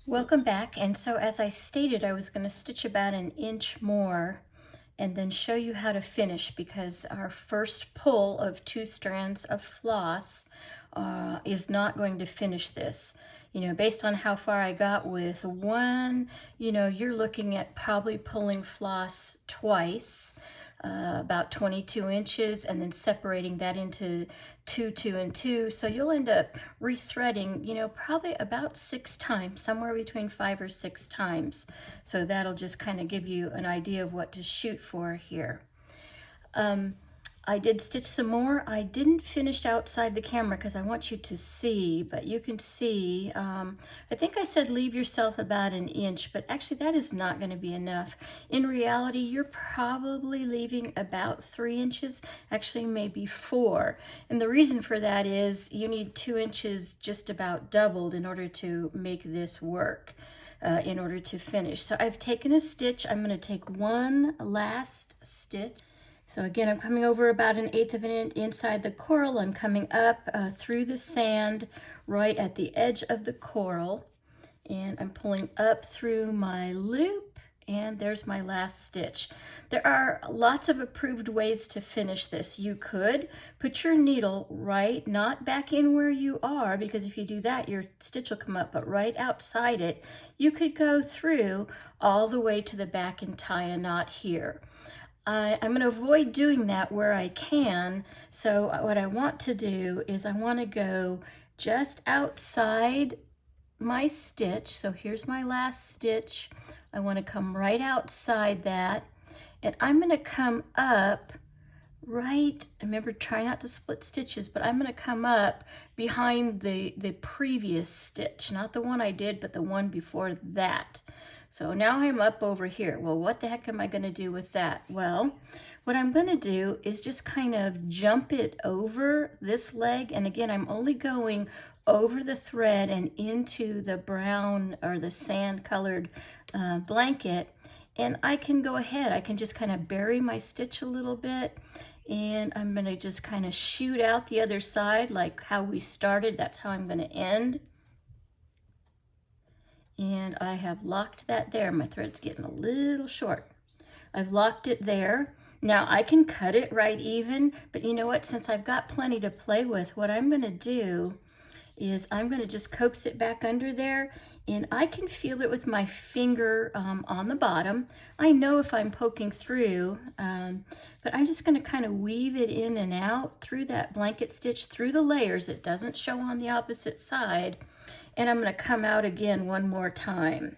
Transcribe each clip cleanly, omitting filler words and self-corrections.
Welcome back. And so as I stated, I was going to stitch about an inch more and then show you how to finish, because our first pull of 2 strands of floss is not going to finish this. You know, based on how far I got with one, you know, you're looking at probably pulling floss twice, about 22 inches, and then separating that into 2, 2, and 2. So you'll end up rethreading, you know, probably about 6 times, somewhere between 5 or 6 times. So that'll just kind of give you an idea of what to shoot for here. I did stitch some more. I didn't finish outside the camera because I want you to see, but you can see, I think I said leave yourself about an inch, but actually that is not going to be enough. In reality, you're probably leaving about 3 inches, actually maybe 4. And the reason for that is you need 2 inches just about doubled in order to make this work. In order to finish. So I've taken a stitch. I'm going to take one last stitch. So again, I'm coming over about 1/8 of an inch inside the coral. I'm coming up through the sand right at the edge of the coral, and I'm pulling up through my loop, and there's my last stitch. There are lots of approved ways to finish this. You could put your needle right, not back in where you are, because if you do that, your stitch will come up, but right outside it. You could go through all the way to the back and tie a knot here. I'm going to avoid doing that where I can. So what I want to do is I want to go just outside my stitch. So here's my last stitch. I want to come right outside that, and I'm going to come up right, remember, try not to split stitches, but I'm going to come up behind the previous stitch, not the one I did, but the one before that. So now I'm up over here. Well, what the heck am I going to do with that? Well, what I'm going to do is just kind of jump it over this leg. And again, I'm only going over the thread and into the brown or the sand colored blanket. And I can go ahead. I can just kind of bury my stitch a little bit. And I'm going to just kind of shoot out the other side like how we started. That's how I'm going to end. And I have locked that there. My thread's getting a little short. I've locked it there. Now I can cut it right even, but you know what? Since I've got plenty to play with, what I'm going to do is I'm going to just coax it back under there, and I can feel it with my finger on the bottom. I know if I'm poking through, but I'm just going to kind of weave it in and out through that blanket stitch, through the layers. It doesn't show on the opposite side. And I'm going to come out again one more time.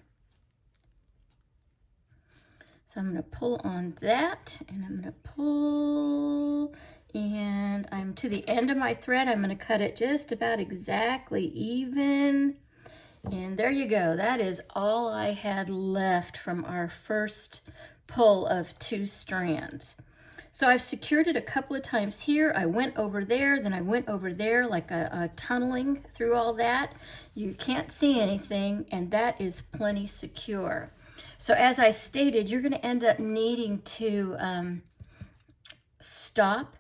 So I'm going to pull on that, and I'm going to pull, and I'm to the end of my thread. I'm going to cut it just about exactly even. And there you go. That is all I had left from our first pull of 2 strands. So I've secured it a couple of times here. I went over there, then I went over there, like a tunneling through all that. You can't see anything, and that is plenty secure. So as I stated, you're going to end up needing to stop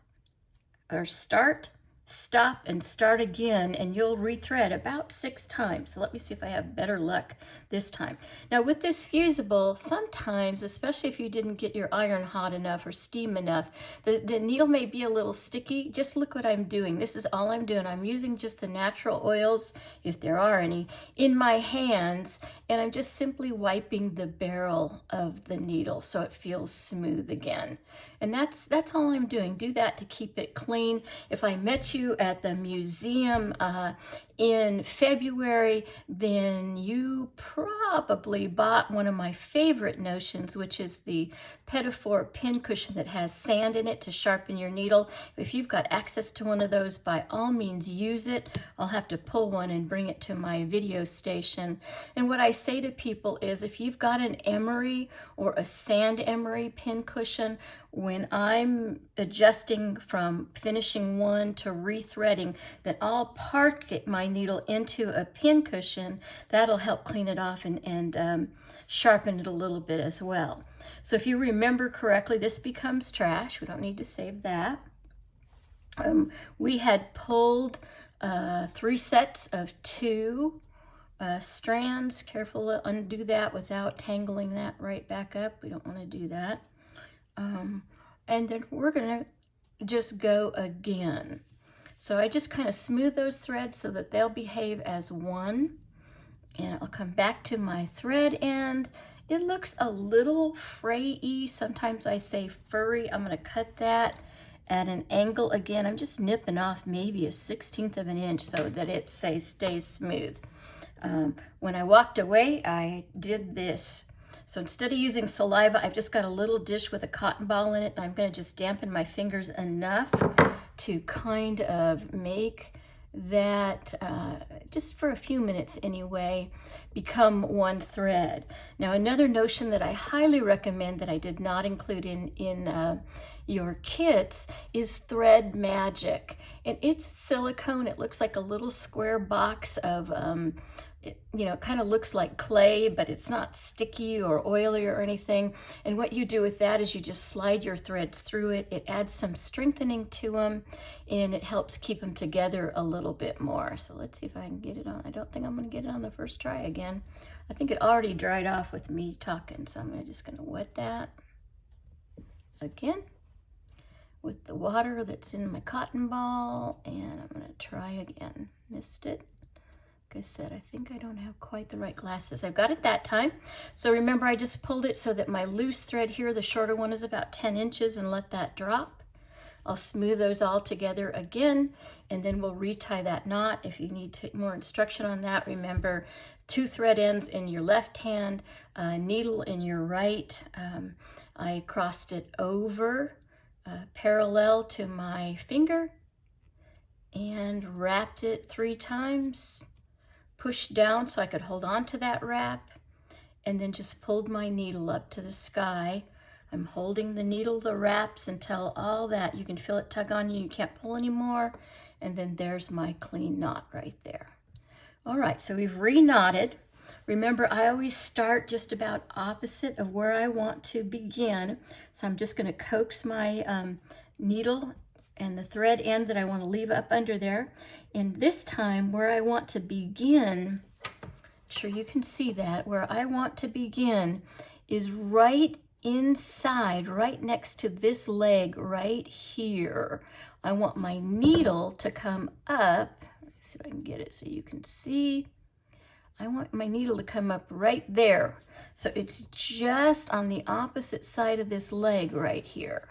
or start, stop, and start again, and you'll rethread about 6 times. So let me see if I have better luck this time. Now with this fusible, sometimes, especially if you didn't get your iron hot enough or steam enough, the needle may be a little sticky. Just look what I'm doing. This is all I'm doing. I'm using just the natural oils, if there are any, in my hands, and I'm just simply wiping the barrel of the needle so it feels smooth again. And that's all I'm doing. Do that to keep it clean. If I met you at the museum in February, then you probably bought one of my favorite notions, which is the Pedophore pin cushion that has sand in it to sharpen your needle. If you've got access to one of those, by all means use it. I'll have to pull one and bring it to my video station. And what I say to people is, if you've got an emery or a sand emery pin cushion, when I'm adjusting from finishing one to rethreading, then I'll park my needle into a pin cushion. That'll help clean it off and sharpen it a little bit as well. So if you remember correctly, this becomes trash. We don't need to save that. We had pulled 3 sets of 2 strands. Careful to undo that without tangling that right back up. We don't want to do that. And then we're going to just go again. So I just kind of smooth those threads so that they'll behave as one. And I'll come back to my thread end. It looks a little fray-y. Sometimes I say furry. I'm going to cut that at an angle. Again, I'm just nipping off maybe a 1/16 of an inch so that it stays smooth. When I walked away, I did this. So instead of using saliva, I've just got a little dish with a cotton ball in it, and I'm going to just dampen my fingers enough to kind of make that, just for a few minutes anyway, become one thread. Now, another notion that I highly recommend that I did not include in your kits is thread magic. And it's silicone. It looks like a little square box of it kind of looks like clay, but it's not sticky or oily or anything. And what you do with that is you just slide your threads through it. It adds some strengthening to them, and it helps keep them together a little bit more. So let's see if I can get it on. I don't think I'm going to get it on the first try again. I think it already dried off with me talking, so I'm just going to wet that again with the water that's in my cotton ball, and I'm going to try again. Missed it. Like I said, I think I don't have quite the right glasses. I've got it that time. So remember, I just pulled it so that my loose thread here, the shorter one, is about 10 inches, and let that drop. I'll smooth those all together again, and then we'll retie that knot. If you need more instruction on that, remember 2 thread ends in your left hand, needle in your right. I crossed it over parallel to my finger and wrapped it 3 times. Pushed down so I could hold on to that wrap, and then just pulled my needle up to the sky. I'm holding the needle, the wraps, until all that, you can feel it tug on you, you can't pull anymore, and then there's my clean knot right there. All right, so we've re-knotted. Remember, I always start just about opposite of where I want to begin, so I'm just going to coax my needle and the thread end that I want to leave up under there. And this time, where I want to begin, I'm sure you can see that, where I want to begin is right inside, right next to this leg right here. I want my needle to come up. Let's see if I can get it so you can see. I want my needle to come up right there. So it's just on the opposite side of this leg right here.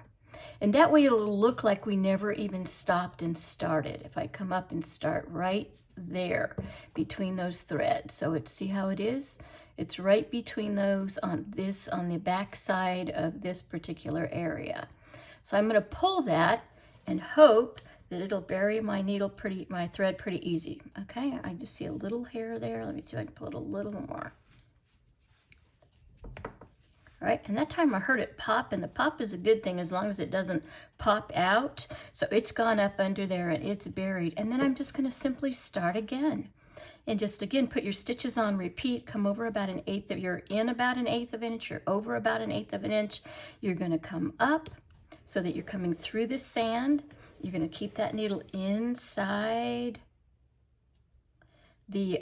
And that way it'll look like we never even stopped and started. If I come up and start right there between those threads. So see how it is? It's right between those on the back side of this particular area. So I'm going to pull that and hope that it'll bury my my thread pretty easy. Okay, I just see a little hair there. Let me see if I can pull it a little more. All right, and that time I heard it pop, and the pop is a good thing as long as it doesn't pop out. So it's gone up under there and it's buried. And then I'm just going to simply start again. And just again, put your stitches on repeat, come over about 1/8 of, you're in about 1/8 of an inch, you're over about 1/8 of an inch. You're going to come up so that you're coming through the sand. You're going to keep that needle inside the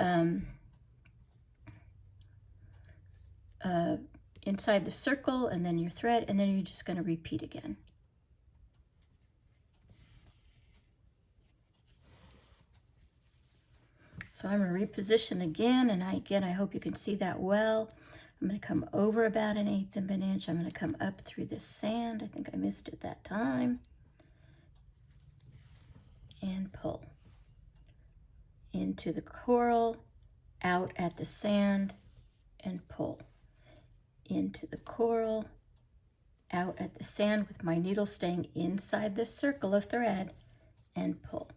inside the circle, and then your thread, and then you're just going to repeat again. So I'm going to reposition again, and I hope you can see that well. I'm going to come over about 1/8 of an inch. I'm going to come up through this sand. I think I missed it that time. And pull into the coral, out at the sand, and pull. Into the coral, out at the sand with my needle staying inside the circle of thread, and pull.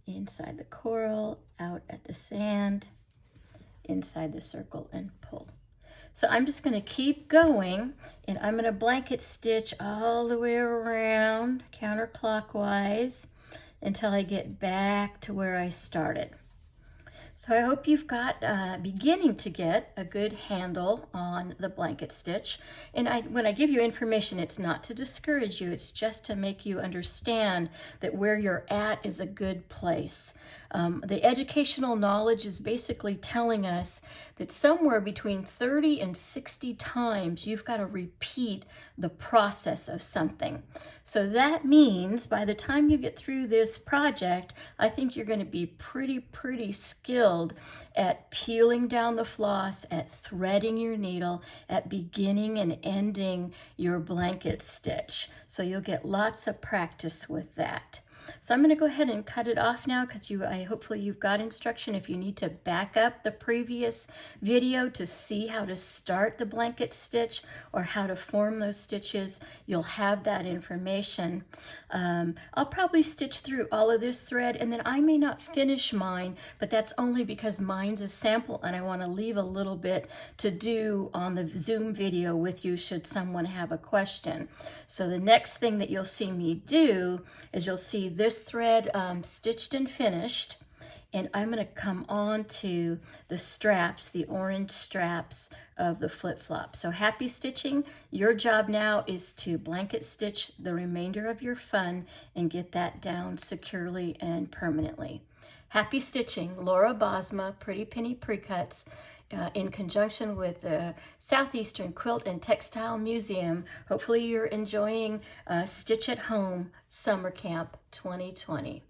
Inside the coral, out at the sand, inside the circle, and pull. So I'm just going to keep going, and I'm going to blanket stitch all the way around counterclockwise until I get back to where I started. So I hope you've got beginning to get a good handle on the blanket stitch. And when I give you information, it's not to discourage you, it's just to make you understand that where you're at is a good place. The educational knowledge is basically telling us that somewhere between 30 and 60 times you've got to repeat the process of something. So that means by the time you get through this project, I think you're going to be pretty skilled at peeling down the floss, at threading your needle, at beginning and ending your blanket stitch. So you'll get lots of practice with that. So I'm going to go ahead and cut it off now because hopefully you've got instruction. If you need to back up the previous video to see how to start the blanket stitch or how to form those stitches, you'll have that information. I'll probably stitch through all of this thread, and then I may not finish mine, but that's only because mine's a sample and I want to leave a little bit to do on the Zoom video with you should someone have a question. So the next thing that you'll see me do is you'll see this thread stitched and finished, and I'm going to come on to the straps, the orange straps of the flip-flop. So happy stitching. Your job now is to blanket stitch the remainder of your fun and get that down securely and permanently. Happy stitching. Laura Bosma, Pretty Penny Precuts, in conjunction with the Southeastern Quilt and Textile Museum. Hopefully you're enjoying Stitch at Home Summer Camp 2020.